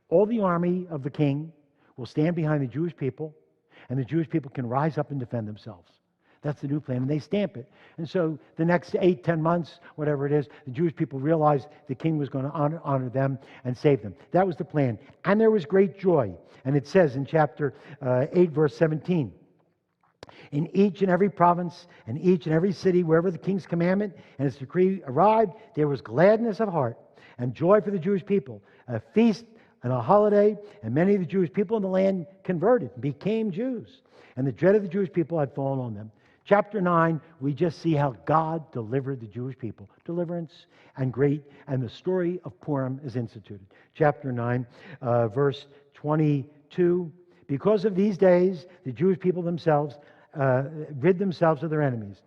all the army of the king will stand behind the Jewish people, and the Jewish people can rise up and defend themselves. That's the new plan, and they stamp it. And so the next 8-10 months, whatever it is, the Jewish people realized the king was going to honor them and save them. That was the plan. And there was great joy. And it says in chapter 8, verse 17, in each and every province and each and every city, wherever the king's commandment and his decree arrived, there was gladness of heart and joy for the Jewish people, a feast and a holiday, and many of the Jewish people in the land converted and became Jews. And the dread of the Jewish people had fallen on them. Chapter 9, we just see how God delivered the Jewish people. Deliverance and the story of Purim is instituted. Chapter 9, verse 22, because of these days, the Jewish people themselves rid themselves of their enemies.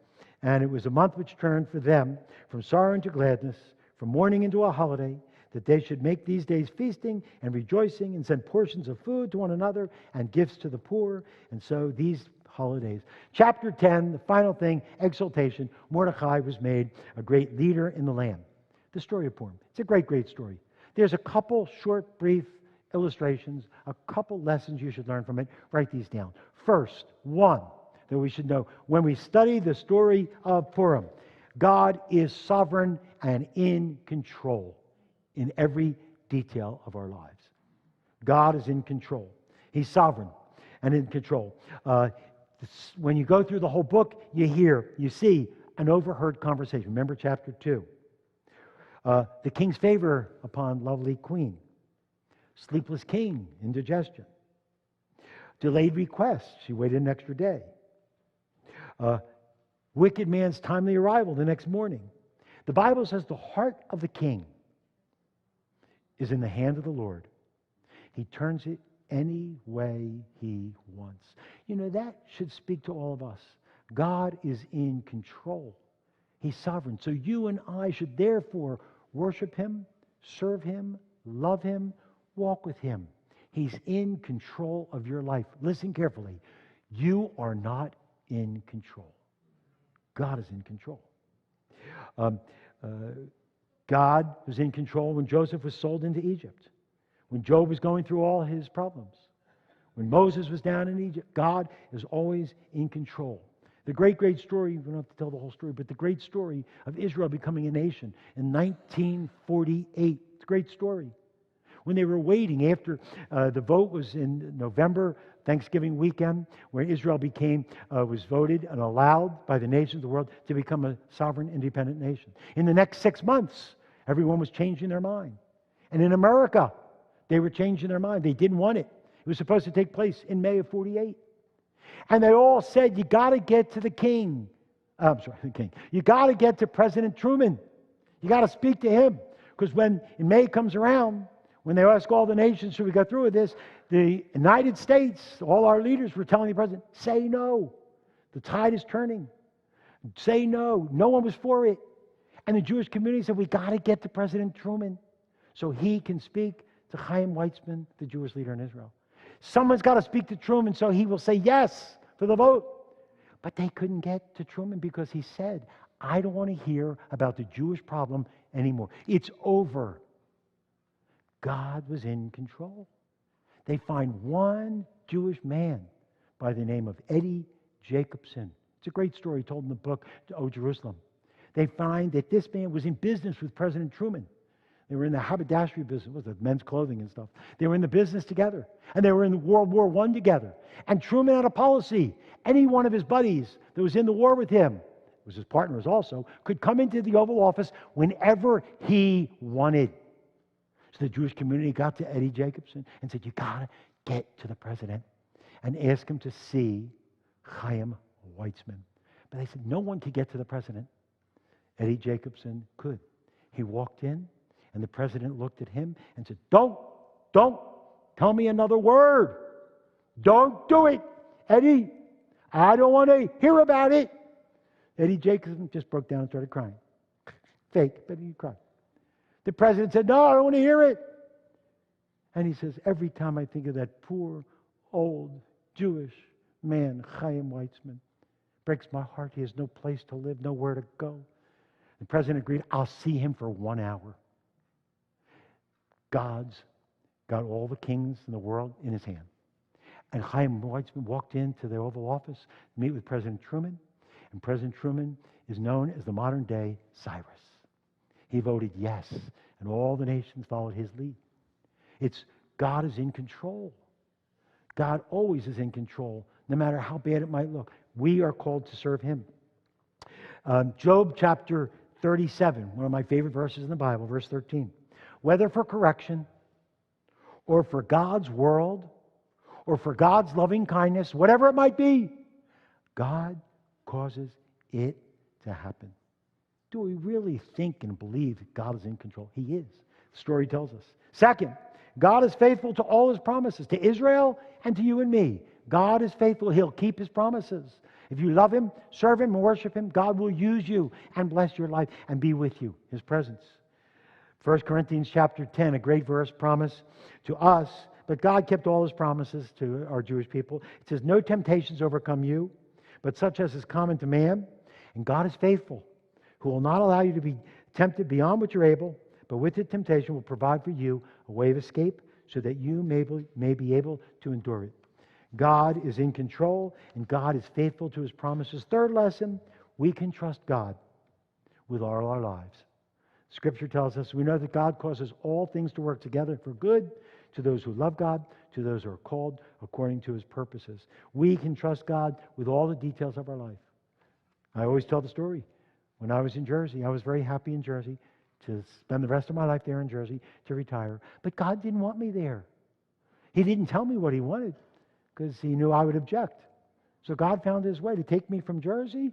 And it was a month which turned for them from sorrow into gladness, from mourning into a holiday, that they should make these days feasting and rejoicing and send portions of food to one another and gifts to the poor. And so these holidays. Chapter 10, the final thing, exaltation. Mordecai was made a great leader in the land. The story of Purim. It's a great, great story. There's a couple short, brief illustrations, a couple lessons you should learn from it. Write these down. First, one that we should know. When we study the story of Purim, God is sovereign and in control in every detail of our lives. God is in control. He's sovereign and in control. When you go through the whole book, you see an overheard conversation. Remember chapter 2. The king's favor upon lovely queen. Sleepless king, indigestion. Delayed request. She waited an extra day. Wicked man's timely arrival the next morning. The Bible says the heart of the king is in the hand of the Lord. He turns it any way he wants. You know, that should speak to all of us. God is in control. He's sovereign. So you and I should therefore worship Him, serve Him, love Him, walk with Him. He's in control of your life. Listen carefully. You are not in control. God is in control. God was in control when Joseph was sold into Egypt, when Job was going through all his problems, when Moses was down in Egypt. God is always in control. The great story, we don't have to tell the whole story, but the great story of Israel becoming a nation in 1948. It's a great story. When they were waiting after the vote was in November, Thanksgiving weekend, where Israel was voted and allowed by the nations of the world to become a sovereign, independent nation. In the next 6 months, everyone was changing their mind. And in America, they were changing their mind. They didn't want it. It was supposed to take place in May of 48. And they all said, you got to get to the king. The king. You got to get to President Truman. You got to speak to him. Because when in May comes around, when they ask all the nations, should we go through with this? The United States, all our leaders were telling the president, say no. The tide is turning. Say no. No one was for it. And the Jewish community said, we got to get to President Truman so he can speak to Chaim Weizmann, the Jewish leader in Israel. Someone's got to speak to Truman so he will say yes to the vote. But they couldn't get to Truman because he said, I don't want to hear about the Jewish problem anymore. It's over. God was in control. They find one Jewish man by the name of Eddie Jacobson. It's a great story told in the book, O Jerusalem. They find that this man was in business with President Truman. They were in the haberdashery business, with the men's clothing and stuff. They were in the business together. And they were in World War I together. And Truman had a policy. Any one of his buddies that was in the war with him, was his partners also, could come into the Oval Office whenever he wanted. So the Jewish community got to Eddie Jacobson and said, you got to get to the president and ask him to see Chaim Weizmann. But they said, no one could get to the president. Eddie Jacobson could. He walked in, and the president looked at him and said, don't tell me another word. Don't do it, Eddie. I don't want to hear about it. Eddie Jacobson just broke down and started crying. Fake, but he cried. The president said, no, I don't want to hear it. And he says, every time I think of that poor, old, Jewish man, Chaim Weizmann, breaks my heart. He has no place to live, nowhere to go. The president agreed, I'll see him for 1 hour. God's got all the kings in the world in his hand. And Chaim Weizmann walked into the Oval Office to meet with President Truman. And President Truman is known as the modern day Cyrus. He voted yes, and all the nations followed his lead. It's God is in control. God always is in control, no matter how bad it might look. We are called to serve Him. Job chapter 37, one of my favorite verses in the Bible, verse 13. Whether for correction, or for God's world, or for God's loving kindness, whatever it might be, God causes it to happen. Do we really think and believe that God is in control? He is. The story tells us. Second, God is faithful to all His promises, to Israel and to you and me. God is faithful. He'll keep His promises. If you love Him, serve Him, and worship Him, God will use you and bless your life and be with you, His presence. 1 Corinthians chapter 10, a great verse, promise to us, but God kept all His promises to our Jewish people. It says, no temptations overcome you, but such as is common to man, and God is faithful, who will not allow you to be tempted beyond what you're able, but with the temptation will provide for you a way of escape so that you may be able to endure it. God is in control, and God is faithful to His promises. Third lesson, we can trust God with all our lives. Scripture tells us we know that God causes all things to work together for good to those who love God, to those who are called according to His purposes. We can trust God with all the details of our life. I always tell the story. When I was in Jersey, I was very happy in Jersey to spend the rest of my life there in Jersey to retire. But God didn't want me there. He didn't tell me what He wanted because He knew I would object. So God found His way to take me from Jersey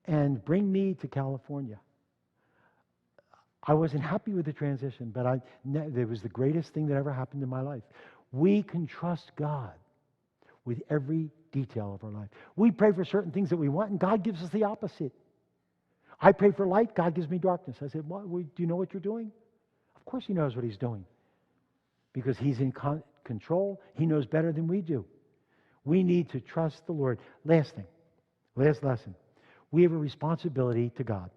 and bring me to California. I wasn't happy with the transition, but it was the greatest thing that ever happened in my life. We can trust God with every detail of our life. We pray for certain things that we want, and God gives us the opposite. I pray for light, God gives me darkness. I said, do you know what you're doing? Of course he knows what he's doing. Because he's in control. He knows better than we do. We need to trust the Lord. Last thing, last lesson. We have a responsibility to God.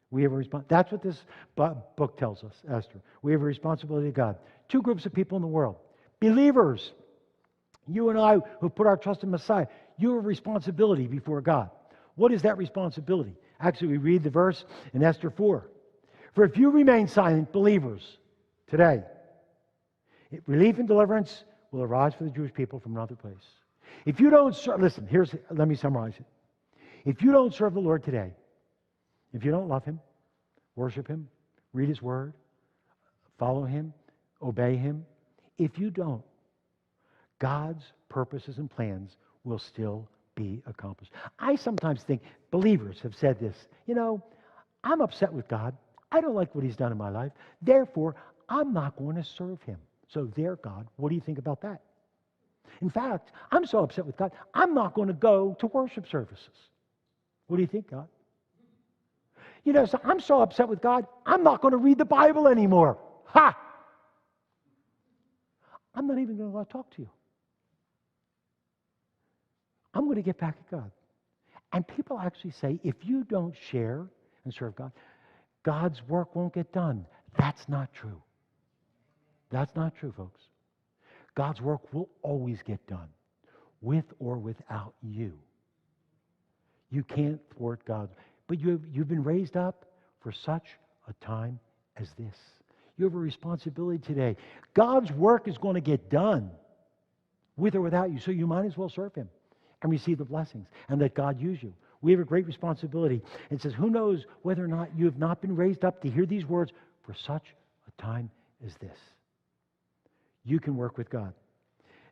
We have a That's what this book tells us, Esther. We have a responsibility to God. Two groups of people in the world. Believers. You and I who put our trust in Messiah. You have a responsibility before God. What is that responsibility? Actually, we read the verse in Esther 4. For if you remain silent, believers, today, relief and deliverance will arise for the Jewish people from another place. If you don't serve, listen, let me summarize it. If you don't serve the Lord today, if you don't love Him, worship Him, read His Word, follow Him, obey Him, if you don't, God's purposes and plans will still be accomplished. I sometimes think believers have said this, I'm upset with God. I don't like what He's done in my life. Therefore, I'm not going to serve Him. So there, God, what do you think about that? In fact, I'm so upset with God, I'm not going to go to worship services. What do you think, God? So I'm so upset with God, I'm not going to read the Bible anymore. Ha! I'm not even going to talk to you. I'm going to get back at God. And people actually say, if you don't share and serve God, God's work won't get done. That's not true. That's not true, folks. God's work will always get done, with or without you. You can't thwart God. But you've been raised up for such a time as this. You have a responsibility today. God's work is going to get done, with or without you, so you might as well serve Him and receive the blessings and let God use you. We have a great responsibility. It says, who knows whether or not you have not been raised up to hear these words for such a time as this. You can work with God.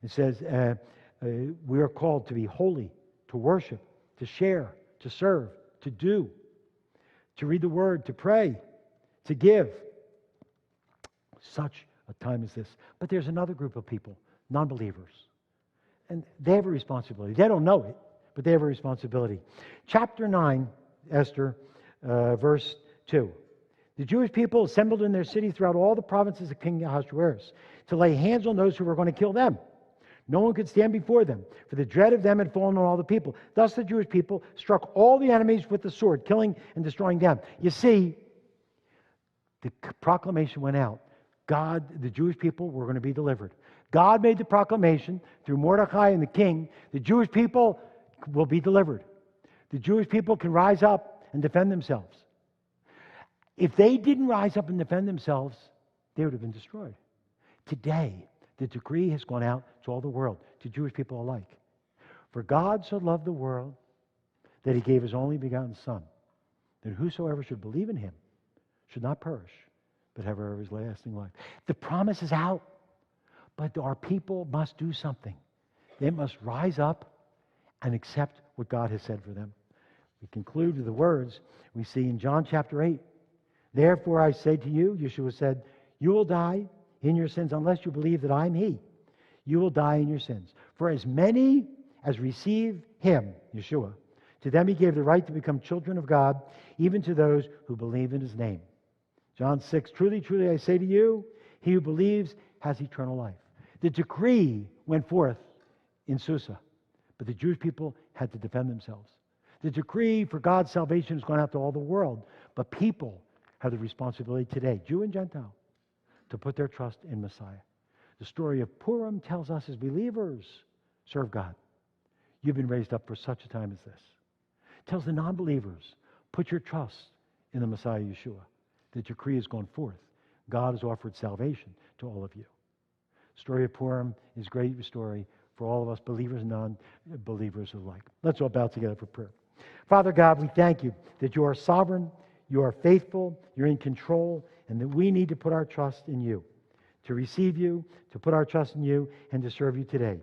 It says we are called to be holy, to worship, to share, to serve, to do, to read the Word, to pray, to give. Such a time as this. But there's another group of people, non-believers. And they have a responsibility. They don't know it, but they have a responsibility. Chapter 9, Esther, verse 2. The Jewish people assembled in their city throughout all the provinces of King Ahasuerus to lay hands on those who were going to kill them. No one could stand before them, for the dread of them had fallen on all the people. Thus the Jewish people struck all the enemies with the sword, killing and destroying them. You see, the proclamation went out. The Jewish people were going to be delivered. God made the proclamation through Mordecai and the king. The Jewish people will be delivered. The Jewish people can rise up and defend themselves. If they didn't rise up and defend themselves, they would have been destroyed. Today, the decree has gone out to all the world, to Jewish people alike. For God so loved the world that He gave His only begotten Son, that whosoever should believe in Him should not perish, but have everlasting life. The promise is out, but our people must do something. They must rise up and accept what God has said for them. We conclude with the words we see in John chapter 8. Therefore I say to you, Yeshua said, you will die in your sins unless you believe that I am He. You will die in your sins. For as many as receive Him, Yeshua, to them He gave the right to become children of God, even to those who believe in His name. John 6, truly, truly I say to you, he who believes has eternal life. The decree went forth in Susa, but the Jewish people had to defend themselves. The decree for God's salvation has gone out to all the world, but people have the responsibility today, Jew and Gentile, to put their trust in Messiah. The story of Purim tells us as believers, serve God. You've been raised up for such a time as this. It tells the non-believers, put your trust in the Messiah Yeshua. The decree has gone forth. God has offered salvation to all of you. The story of Purim is a great story for all of us, believers and non-believers alike. Let's all bow together for prayer. Father God, we thank you that you are sovereign, you are faithful, you're in control, and that we need to put our trust in you, to receive you, to put our trust in you, and to serve you today.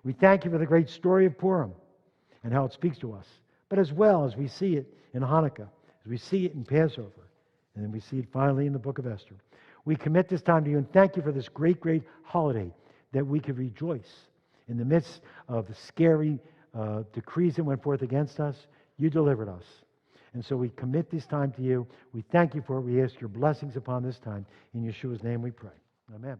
We thank you for the great story of Purim and how it speaks to us, but as well as we see it in Hanukkah, as we see it in Passover, and then we see it finally in the book of Esther. We commit this time to you and thank you for this great, great holiday that we could rejoice in the midst of the scary decrees that went forth against us. You delivered us. And so we commit this time to you. We thank you for it. We ask your blessings upon this time. In Yeshua's name we pray. Amen.